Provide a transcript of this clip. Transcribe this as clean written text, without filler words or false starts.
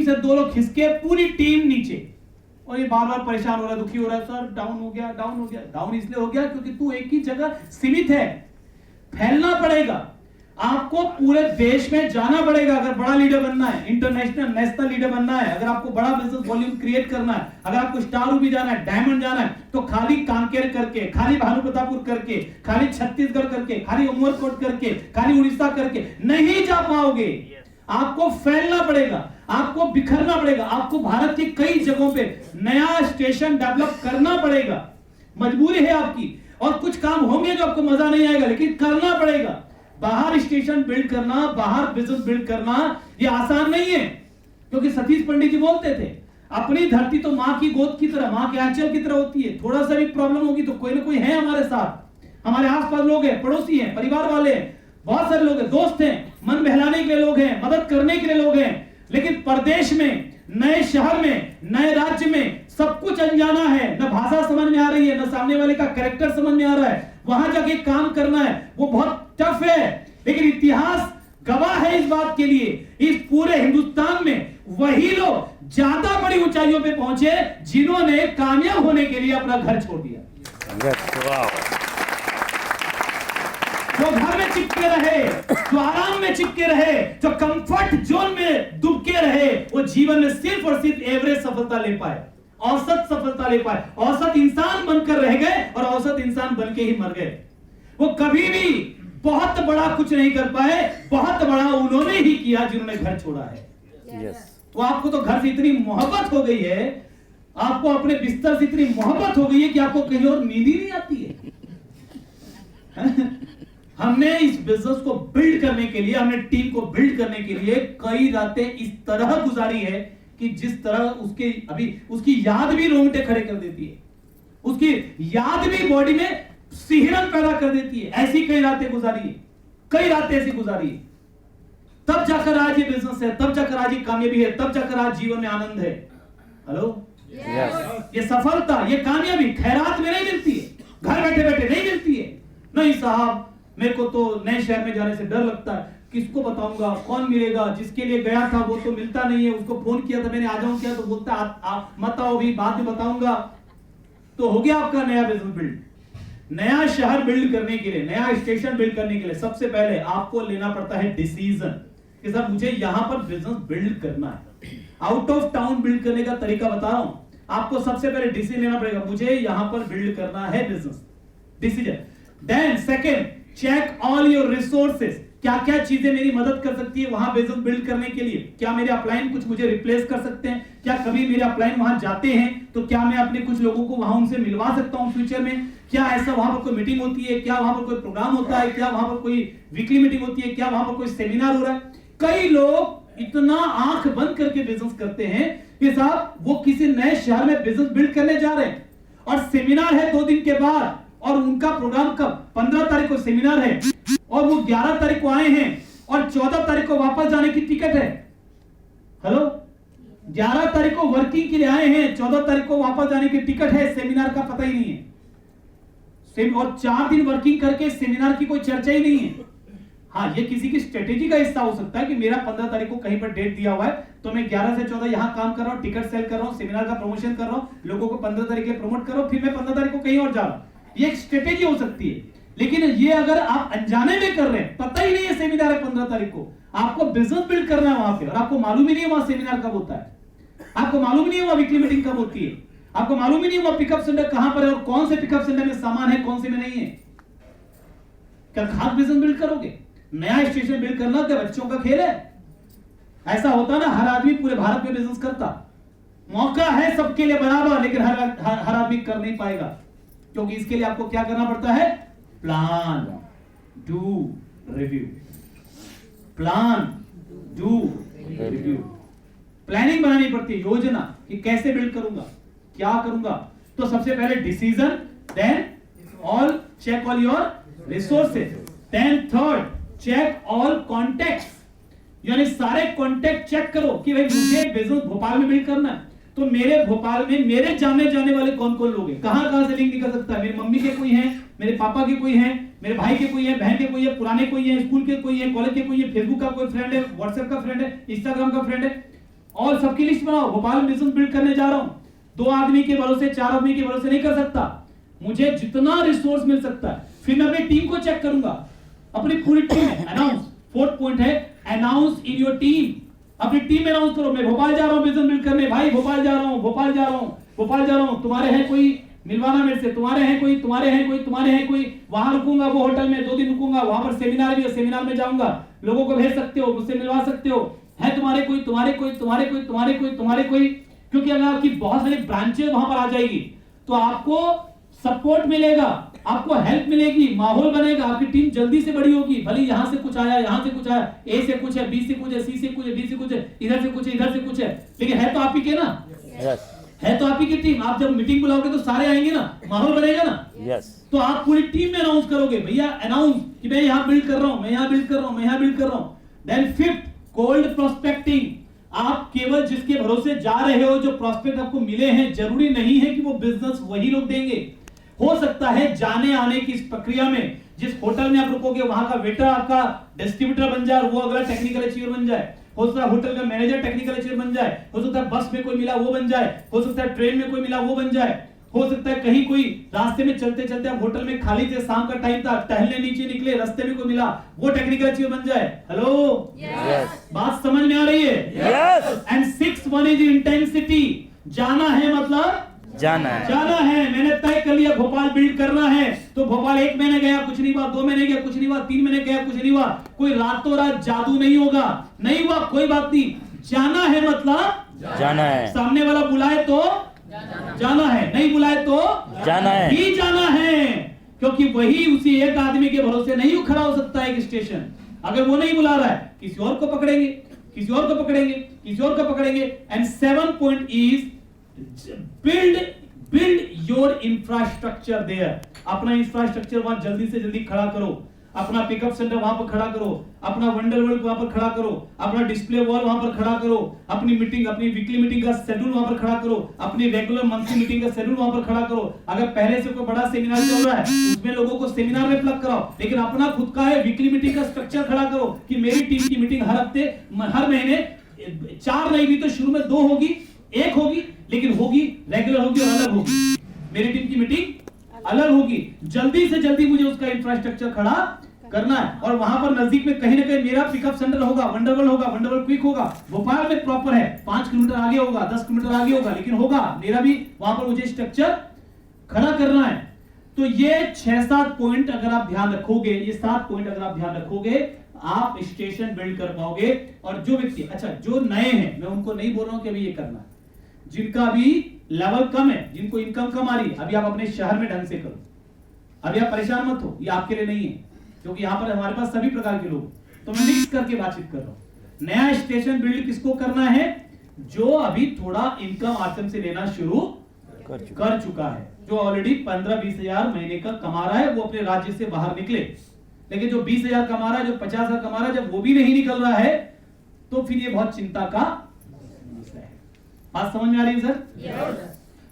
से 2 लोग खिसके, पूरी टीम नीचे, और ये बार बार परेशान हो रहा है, दुखी हो रहा है, सर डाउन हो गया, डाउन हो गया। डाउन इसलिए हो गया क्योंकि तू एक ही जगह सीमित है। फैलना पड़ेगा, आपको पूरे देश में जाना पड़ेगा अगर बड़ा लीडर बनना है, इंटरनेशनल नेशनल लीडर बनना है, अगर आपको बड़ा बिजनेस वॉल्यूम क्रिएट करना है, अगर आपको स्टार रूबी जाना है, डायमंड जाना है, तो खाली कांकेर करके, खाली भानुप्रतापुर करके, खाली छत्तीसगढ़ करके, खाली उमरकोट करके, खाली उड़ीसा करके नहीं जा पाओगे। आपको फैलना पड़ेगा, आपको बिखरना पड़ेगा, आपको भारत की कई जगहों पे नया स्टेशन डेवलप करना पड़ेगा। मजबूरी है आपकी, और कुछ काम होंगे जो आपको मजा नहीं आएगा, लेकिन करना पड़ेगा। बाहर स्टेशन बिल्ड करना, बाहर बिजनेस बिल्ड करना ये आसान नहीं है, क्योंकि सतीश पंडित जी बोलते थे अपनी धरती तो मां की गोद की तरह, मां के आंचल की तरह होती है। थोड़ा सा भी प्रॉब्लम होगी तो कोई ना कोई है हमारे साथ, हमारे आसपास लोग हैं, पड़ोसी हैं, परिवार वाले हैं, बहुत सारे लोग हैं, दोस्त हैं, मन बहलाने के लिए लोग हैं, मदद करने के लिए लोग हैं। लेकिन परदेश में, नए शहर में, नए राज्य में सब कुछ अनजाना है, न भाषा समझ में आ रही है, न सामने वाले का कैरेक्टर समझ में आ रहा है, वहां जाके काम करना है वो बहुत टफ है। लेकिन इतिहास गवाह है इस बात के लिए, इस पूरे हिंदुस्तान में वही लोग ज्यादा बड़ी ऊंचाइयों पे पहुंचे जिन्होंने कामयाब होने के लिए अपना घर छोड़ दिया। जो घर में चिपके रहे, जो आराम में चिपके रहे, जो कंफर्ट जोन में दुबके रहे, वो जीवन में सिर्फ और सिर्फ एवरेज सफलता ले पाए, औसत सफलता ले पाए, औसत इंसान बनकर रह गए और औसत इंसान बनके ही मर गए। वो कभी भी बहुत बड़ा कुछ नहीं कर पाए, बहुत बड़ा उन्होंने ही किया जिन्होंने घर छोड़ा है। तो आपको तो घर से इतनी मोहब्बत हो गई है, आपको अपने बिस्तर से इतनी मोहब्बत हो गई है कि आपको कहीं और नींद ही नहीं आती है। हमने इस बिजनेस को बिल्ड करने के लिए, हमने टीम को बिल्ड करने के लिए कई रातें इस तरह गुजारी है कि जिस तरह उसकी याद भी रोंगटे खड़े कर देती है, उसकी याद भी बॉडी में सिहरन पैदा कर देती है। ऐसी कई रातें गुजारी है, कई रातें ऐसी गुजारी है, तब जाकर आज ये बिजनेस है, तब जाकर आज ये कामयाबी है, तब जाकर आज जीवन में आनंद है। हेलो, ये सफलता, ये कामयाबी खैरात में नहीं मिलती है, घर बैठे बैठे नहीं मिलती है। नहीं साहब, मेरे को तो नए शहर में जाने से डर लगता है, किसको बताऊंगा, कौन मिलेगा, जिसके लिए गया था वो तो मिलता नहीं है, उसको फोन किया था मैंने, आ जाऊं क्या, तो बोलता मत आओ भी, बाद में बताऊंगा। तो हो गया आपका नया बिजनेस बिल्ड। नया शहर बिल्ड करने के लिए, नया स्टेशन बिल्ड करने के लिए सबसे पहले आपको लेना पड़ता है डिसीजन कि सर मुझे यहां पर बिजनेस बिल्ड करना है। आउट ऑफ टाउन बिल्ड करने का तरीका बता रहा हूं, आपको सबसे पहले डिसीजन लेना पड़ेगा, मुझे यहां पर बिल्ड करना है business, decision. Then second, check all your resources, क्या क्या चीजें मेरी मदद कर सकती है वहां बिजनेस बिल्ड करने के लिए। क्या मेरे अपलाइन कुछ मुझे रिप्लेस कर सकते हैं, क्या कभी मेरे अपलाइन वहां जाते हैं तो क्या मैं अपने कुछ लोगों को वहां उनसे मिलवा सकता हूं फ्यूचर में, क्या ऐसा वहां पर कोई मीटिंग होती है, क्या वहां पर कोई प्रोग्राम होता है, क्या वहां पर कोई वीकली मीटिंग होती है, क्या वहां पर कोई सेमिनार हो रहा है। कई लोग इतना आंख बंद करके बिजनेस करते हैं कि साहब वो किसी नए शहर में बिजनेस बिल्ड करने जा रहे हैं और सेमिनार है 2 दिन के बाद, और उनका प्रोग्राम कब, 15 तारीख को सेमिनार है और वो 11 तारीख को आए हैं और 14 तारीख को वापस जाने की टिकट है। हेलो, 11 तारीख को वर्किंग के लिए आए हैं, 14 तारीख को वापस जाने की टिकट है, सेमिनार का पता ही नहीं है, और 4 दिन वर्किंग करके सेमिनार की कोई चर्चा ही नहीं है। हाँ, ये किसी की स्ट्रेटेजी का हिस्सा हो सकता है कि मेरा 15 तारीख को कहीं पर डेट दिया हुआ है तो मैं 11 से 14 यहां काम कर रहा हूं, टिकट सेल कर रहा हूं, सेमिनार का प्रमोशन कर रहा हूं, लोगों को 15 तारीख के लिए प्रमोट कर रहा हूं, फिर मैं 15 तारीख को कहीं और जा रहा हूं। ये एक स्ट्रेटेजी हो सकती है। लेकिन ये अगर आप अनजाने में कर रहे हैं, पता ही नहीं है सेमिनार है 15 तारीख को, आपको बिजनेस बिल्ड करना है वहां पे और आपको मालूम ही नहीं है वहां सेमिनार कब होता है, आपको मालूम ही नहीं है वहां वीकली मीटिंग कब होती है, आपको मालूम ही नहीं वहां पिकअप सेंटर कहां पर है और कौन से पिकअप सेंटर में सामान है, कौन से में नहीं है। क्या खास बिजनेस बिल्ड करोगे? नया स्टेशन बिल्ड करना क्या बच्चों का खेल है? ऐसा होता ना, हर आदमी पूरे भारत में बिजनेस करता, मौका है सबके लिए बराबर, लेकिन हर आदमी कर नहीं पाएगा, क्योंकि इसके लिए आपको क्या करना पड़ता है, plan, do, review. Plan, do, review. Planning बनानी पड़ती है, योजना कि कैसे बिल्ड करूंगा, क्या करूंगा। तो सबसे पहले decision, then all check all your resources, then third check all contacts, यानी सारे कॉन्टेक्ट चेक करो कि भाई मुझे बिजनेस भोपाल में बिल्ड करना है तो मेरे भोपाल में मेरे जाने जाने वाले कौन कौन लोग हैं, कहां से लिंक निकल सकता है। मेरी मम्मी के कोई हैं, मेरे पापा के कोई हैं, मेरे भाई के कोई है, बहन के कोई है, पुराने कोई है, स्कूल के कोई है, कॉलेज के कोई है, फेसबुक का कोई फ्रेंड है, व्हाट्सएप का फ्रेंड है, इंस्टाग्राम का फ्रेंड है, और सबकी लिस्ट बनाओ। भोपाल में बिजनेस बिल्ड करने जा रहा हूं, 2 आदमी के भरोसे 4 आदमी के भरोसे नहीं कर सकता, मुझे जितना रिसोर्स मिल सकता है, फिर मैं अपनी टीम को चेक करूंगा, अपनी पूरी टीम अनाउंस। 4th पॉइंट है अनाउंस इन योर टीम। अपनी टीम में अनाउंस करो, मैं भोपाल जा रहा हूं बिजनेस बिल्ड करने, भाई भोपाल जा रहा हूं, भोपाल जा रहा हूं, भोपाल जा रहा हूं, तुम्हारे हैं कोई मिलवाना मेरे से, तुम्हारे हैं कोई, तुम्हारे हैं कोई, तुम्हारे हैं कोई, वहां रुकूंगा वो होटल में 2 दिन रुकूंगा, वहां पर सेमिनार भी है, सेमिनार में जाऊंगा, लोगों को भेज सकते हो, मुझसे मिलवा सकते हो, है तुम्हारे कोई, तुम्हारे कोई, तुम्हारे कोई, तुम्हारे कोई, तुम्हारे कोई। क्योंकि अगर आपकी बहुत सारी ब्रांचेस वहां पर आ जाएगी तो आपको सपोर्ट मिलेगा, आपको हेल्प मिलेगी, माहौल बनेगा, आपकी टीम जल्दी से बड़ी होगी। भले यहां से कुछ आया, यहां से कुछ आया, ए से कुछ है, बी से कुछ है, सी से कुछ है, डी से कुछ है, इधर से कुछ है, इधर से कुछ है, लेकिन है तो आप ही के ना, है तो आप ही की टीम। आप जब मीटिंग बुलाओगे तो सारे आएंगे ना, माहौल बनेगा ना। तो आप पूरी टीम में अनाउंस करोगे, भैया अनाउंस कि मैं यहां बिल्ड कर रहा हूं, मैं यहां बिल्ड कर रहा हूं, मैं यहां बिल्ड कर रहा हूं। Then 5th cold prospecting. आप केवल जिसके भरोसे जा रहे हो, जो प्रोस्पेक्ट आपको मिले हैं, जरूरी नहीं है कि वो बिजनेस वही लोग देंगे। हो सकता है जाने आने की इस प्रक्रिया में जिस होटल में आप रुकोगे वहां का वेटर आपका डिस्ट्रीब्यूटर बन जाए, वो अगला टेक्निकल अचीवर बन जाए। हो सकता है होटल का मैनेजर टेक्निकल अचीवर बन जाए, हो सकता है बस में कोई मिला वो बन जाए, हो सकता है ट्रेन में कोई मिला वो बन जाए, हो सकता है कहीं कोई रास्ते में चलते चलते आप होटल में खाली थे, शाम का टाइम था, टहलने नीचे निकले, रास्ते में कोई मिला, वो टेक्निकल अचीवर बन जाए। हेलो, बात समझ में आ रही है? And 6th one is intensity. जाना है मतलब जाना है। मैंने तय कर लिया भोपाल बिल्ड करना है, तो भोपाल 1 महीने गया कुछ नहीं हुआ, 2 महीने गया कुछ नहीं हुआ, 3 महीने गया कुछ नहीं हुआ, कोई रातों रात जादू नहीं होगा, नहीं हुआ कोई बात नहीं। जाना है मतलब जाना है। सामने वाला बुलाए तो जाना है, नहीं बुलाए तो जाना है ही जाना है। क्योंकि वही उसी एक आदमी के भरोसे नहीं खड़ा हो सकता है एक स्टेशन। अगर वो नहीं बुला रहा है, किसी और को पकड़ेंगे, किसी और को पकड़ेंगे, किसी और को पकड़ेंगे। And 7th point is build your infrastructure there. अपना इंफ्रास्ट्रक्चर वहां जल्दी से जल्दी खड़ा करो, अपना पिकअप सेंटर वहां पर खड़ा करो, अपना वंडर वर्ल्ड वहां पर खड़ा करो, अपना डिस्प्ले वॉल वहां पर खड़ा करो, अपनी मीटिंग, अपनी वीकली मीटिंग का शेड्यूल वहां पर खड़ा करो, अपनी रेगुलर मंथली मीटिंग का शेड्यूल वहां पर खड़ा करो। अगर पहले से कोई बड़ा सेमिनार चल रहा है उसमें लोगों को सेमिनार में प्लग कराओ, लेकिन अपना खुद का है वीकली मीटिंग का स्ट्रक्चर खड़ा करो कि मेरी टीम की मीटिंग हर हफ्ते, हर महीने 4 नहीं भी तो शुरू में 2 होगी, 1 होगी, लेकिन होगी, रेगुलर होगी और अलग होगी। मेरी टीम की मीटिंग अलग होगी। जल्दी से जल्दी मुझे उसका इंफ्रास्ट्रक्चर खड़ा करना है। और वहां पर नजदीक में कहीं ना कहीं मेरा पिकअप सेंटर होगा, वंडरवर्ल्ड होगा, वंडरवर्ल्ड क्विक होगा। भोपाल में प्रॉपर है, 5 किलोमीटर आगे होगा, 10 किलोमीटर आगे होगा, लेकिन होगा, मेरा भी वहां पर मुझे स्ट्रक्चर खड़ा करना है। तो ये 6-7 पॉइंट अगर आप ध्यान रखोगे, ये 7 पॉइंट अगर आप ध्यान रखोगे, आप स्टेशन बिल्ड कर पाओगे। और जो व्यक्ति, अच्छा जो नए हैं, मैं उनको नहीं बोल रहा हूं कि अभी ये करना है, जिनका अभी लेवल कम है, जिनको इनकम कम आ रही है, अभी आप अपने शहर में ढंग से करो, अभी आप परेशान मत हो, ये आपके लिए नहीं है, क्योंकि यहां पर हमारे पास सभी प्रकार के लोग, तो मैं मिक्स करके बातचीत कर रहा हूं। नया स्टेशन बिल्ड किसको करना है? जो अभी थोड़ा इनकम आर्चन से लेना शुरू कर चुका है, जो ऑलरेडी 15-20 हजार महीने का कमा रहा है, वो अपने राज्य से बाहर निकले। लेकिन जो 20 हजार कमा रहा है, जो 50 हजार कमा रहा है, जब वो भी नहीं निकल रहा है, तो फिर ये बहुत चिंता का विषय है। बात समझ में आ रही है सर?